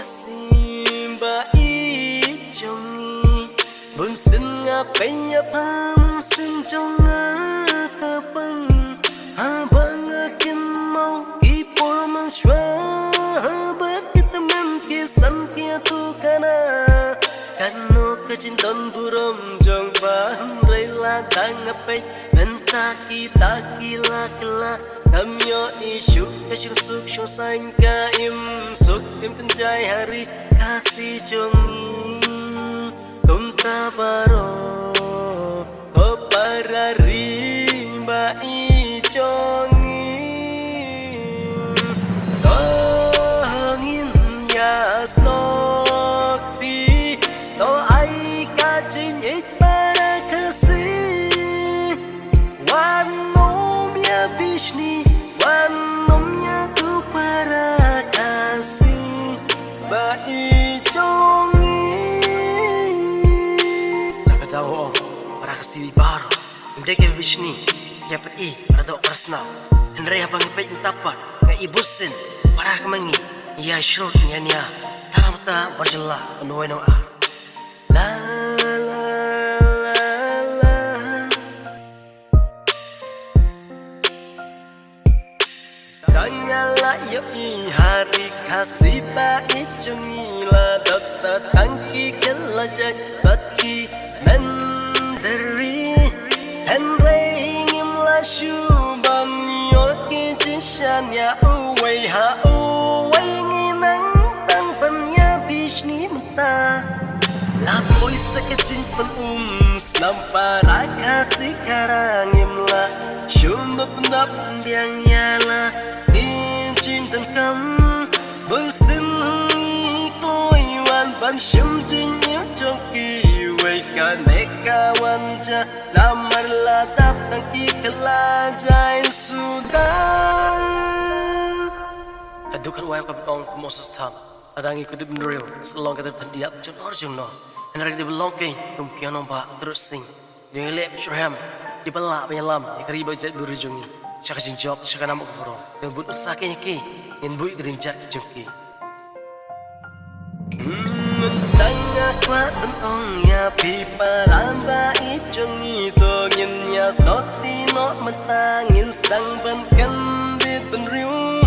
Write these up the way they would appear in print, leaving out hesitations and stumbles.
kasimba ijongi bun sin nga paya pam sin jonga kapang habang akin mau ipor mang shwa habang kita man kisan kia tu kana kano kacin don buram jong pan rela tangapai nanta kita kila kila Kamyo isyuk kasyuk suk syong sang ka im suk im kenjai hari kasih jongi kum tabaro ko parari ba i jongi dongin ya snok di to ai ka jin ik para kasih wan nom ya bishni Wanomnya tu para kasih Bai jongi Jaga jauh para kasih baru Imdeke bishni Yapat Radok Prasna Henry habang ipay tapat Nga ibusin para kemangi Ya shrut niya Taramata barjala Anuay nong La Tanyala yoi hari kasih baik jungila Daksa tangki kelajak baki menderi Henry ngimla syubam yoki jishan ya uway ha uway nginang tanpannya bishni menta Lapoy sa kacin pan Nampara kasih karang imla Syumbap nap biang yala Cintan kam Bersin ikloy wan ban syum jinyim jongki Wai ka neka wanja Lamar latap tangki kelajai sudah Adukan wayang kapitong kumosas tam Adangi kudib nuril Salong katib tandiap Jumor jumno Henry di belongking Kumpianong ba terus sing Dengan lep syurham Di balak penyelam Di kariba jat berujungi Syaka jinjob syaka namak burung Dan but usaknya ki Yang bui gerinjak jengki Tanya kuat bentong ya pipa ramba ijongi Tongin ya stoti no mentangin Sedang bankan di penriu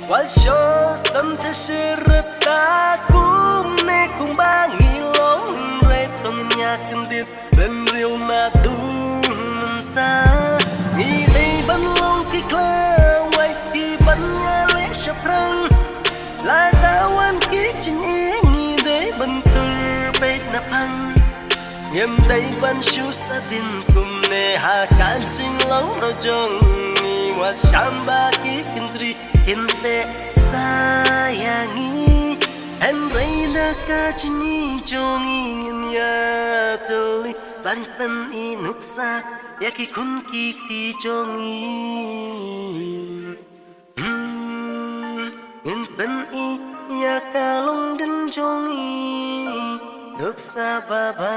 Wal show samca syiret takum Nekum bangi long Rai tongin ya kendit Penriu madu mentah Ngilay ban long kiklaway Di ban ya le syaprang Latawan kichin ingi Day ban terbait na pang Ngem day ban syu sa din Kumne hakan ching long rojong Wat syamba kikintri Hinte sayangi Henry na kachini Jong ingin ya teli Ban pen inuksa Yaki kun kikti jongi Ngin pen ya kalong den jongi Nuksa baba